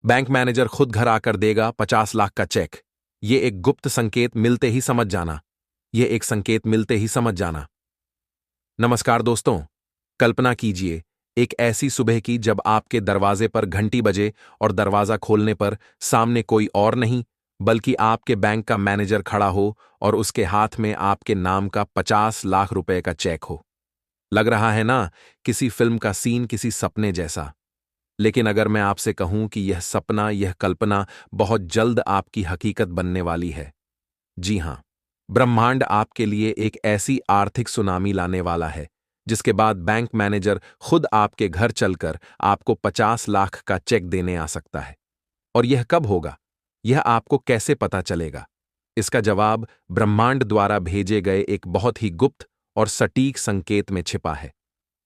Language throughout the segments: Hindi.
बैंक मैनेजर खुद घर आकर देगा 50 लाख का चेक। ये एक गुप्त संकेत मिलते ही समझ जाना। ये एक संकेत मिलते ही समझ जाना। नमस्कार दोस्तों, कल्पना कीजिए एक ऐसी सुबह की जब आपके दरवाजे पर घंटी बजे और दरवाजा खोलने पर सामने कोई और नहीं बल्कि आपके बैंक का मैनेजर खड़ा हो और उसके हाथ में आपके नाम का 50 लाख रुपए का चेक हो। लग रहा है ना, किसी फिल्म का सीन, किसी सपने जैसा। लेकिन अगर मैं आपसे कहूं कि यह सपना, यह कल्पना बहुत जल्द आपकी हकीकत बनने वाली है। जी हां, ब्रह्मांड आपके लिए एक ऐसी आर्थिक सुनामी लाने वाला है जिसके बाद बैंक मैनेजर खुद आपके घर चलकर आपको 50 लाख का चेक देने आ सकता है। और यह कब होगा? यह आपको कैसे पता चलेगा? इसका जवाब ब्रह्मांड द्वारा भेजे गए एक बहुत ही गुप्त और सटीक संकेत में छिपा है।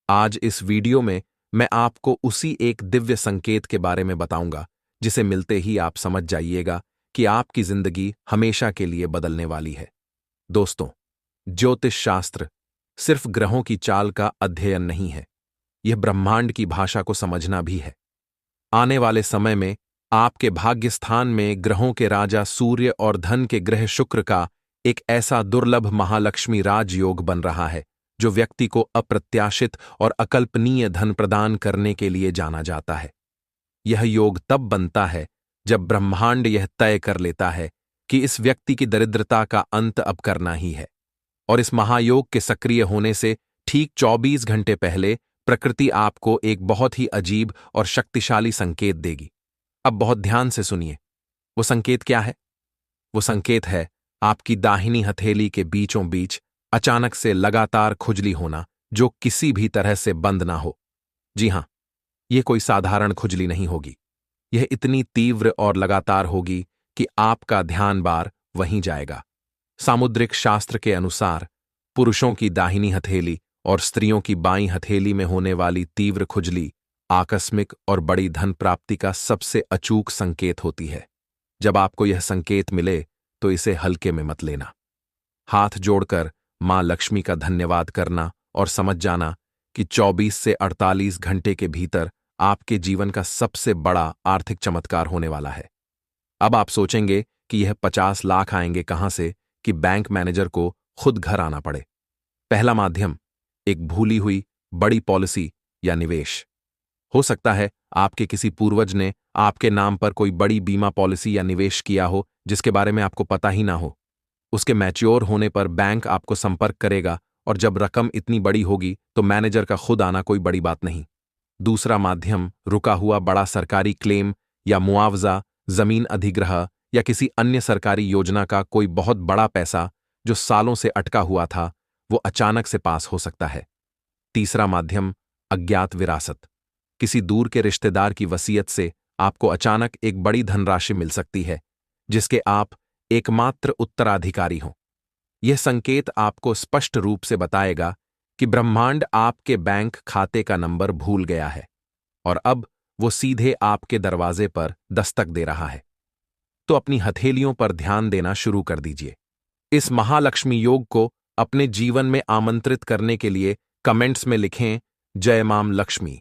आज इस वीडियो में मैं आपको उसी एक दिव्य संकेत के बारे में बताऊंगा जिसे मिलते ही आप समझ जाइएगा कि आपकी जिंदगी हमेशा के लिए बदलने वाली है। दोस्तों, ज्योतिष शास्त्र सिर्फ ग्रहों की चाल का अध्ययन नहीं है, यह ब्रह्मांड की भाषा को समझना भी है। आने वाले समय में आपके भाग्य स्थान में ग्रहों के राजा सूर्य और धन के ग्रह शुक्र का एक ऐसा दुर्लभ महालक्ष्मी राजयोग बन रहा है जो व्यक्ति को अप्रत्याशित और अकल्पनीय धन प्रदान करने के लिए जाना जाता है। यह योग तब बनता है जब ब्रह्मांड यह तय कर लेता है कि इस व्यक्ति की दरिद्रता का अंत अब करना ही है। और इस महायोग के सक्रिय होने से ठीक 24 घंटे पहले प्रकृति आपको एक बहुत ही अजीब और शक्तिशाली संकेत देगी। अब बहुत ध्यान से सुनिए। वो संकेत क्या है? वो संकेत है आपकी दाहिनी हथेली के बीचों बीच अचानक से लगातार खुजली होना जो किसी भी तरह से बंद ना हो। जी हां, यह कोई साधारण खुजली नहीं होगी। यह इतनी तीव्र और लगातार होगी कि आपका ध्यान बार वहीं जाएगा। सामुद्रिक शास्त्र के अनुसार पुरुषों की दाहिनी हथेली और स्त्रियों की बाईं हथेली में होने वाली तीव्र खुजली आकस्मिक और बड़ी धन प्राप्ति का सबसे अचूक संकेत होती है। जब आपको यह संकेत मिले तो इसे हल्के में मत लेना। हाथ जोड़कर मां लक्ष्मी का धन्यवाद करना और समझ जाना कि 24 से 48 घंटे के भीतर आपके जीवन का सबसे बड़ा आर्थिक चमत्कार होने वाला है। अब आप सोचेंगे कि यह 50 लाख आएंगे कहां से कि बैंक मैनेजर को खुद घर आना पड़े। पहला माध्यम, एक भूली हुई बड़ी पॉलिसी या निवेश। हो सकता है आपके किसी पूर्वज ने आपके नाम पर कोई बड़ी बीमा पॉलिसी या निवेश किया हो जिसके बारे में आपको पता ही ना हो। उसके मैच्योर होने पर बैंक आपको संपर्क करेगा और जब रकम इतनी बड़ी होगी तो मैनेजर का खुद आना कोई बड़ी बात नहीं। दूसरा माध्यम, रुका हुआ बड़ा सरकारी क्लेम या मुआवजा, जमीन अधिग्रह या किसी अन्य सरकारी योजना का कोई बहुत बड़ा पैसा जो सालों से अटका हुआ था, वो अचानक से पास हो सकता है। तीसरा माध्यम, अज्ञात विरासत। किसी दूर के रिश्तेदार की वसीयत से आपको अचानक एक बड़ी धनराशि मिल सकती है जिसके आप एकमात्र उत्तराधिकारी हों। यह संकेत आपको स्पष्ट रूप से बताएगा कि ब्रह्मांड आपके बैंक खाते का नंबर भूल गया है और अब वो सीधे आपके दरवाजे पर दस्तक दे रहा है। तो अपनी हथेलियों पर ध्यान देना शुरू कर दीजिए। इस महालक्ष्मी योग को अपने जीवन में आमंत्रित करने के लिए कमेंट्स में लिखें, जय मां लक्ष्मी।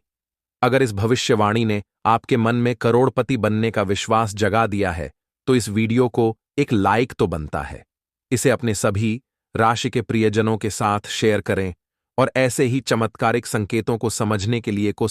अगर इस भविष्यवाणी ने आपके मन में करोड़पति बनने का विश्वास जगा दिया है तो इस वीडियो को एक लाइक तो बनता है। इसे अपने सभी राशि के प्रियजनों के साथ शेयर करें और ऐसे ही चमत्कारिक संकेतों को समझने के लिए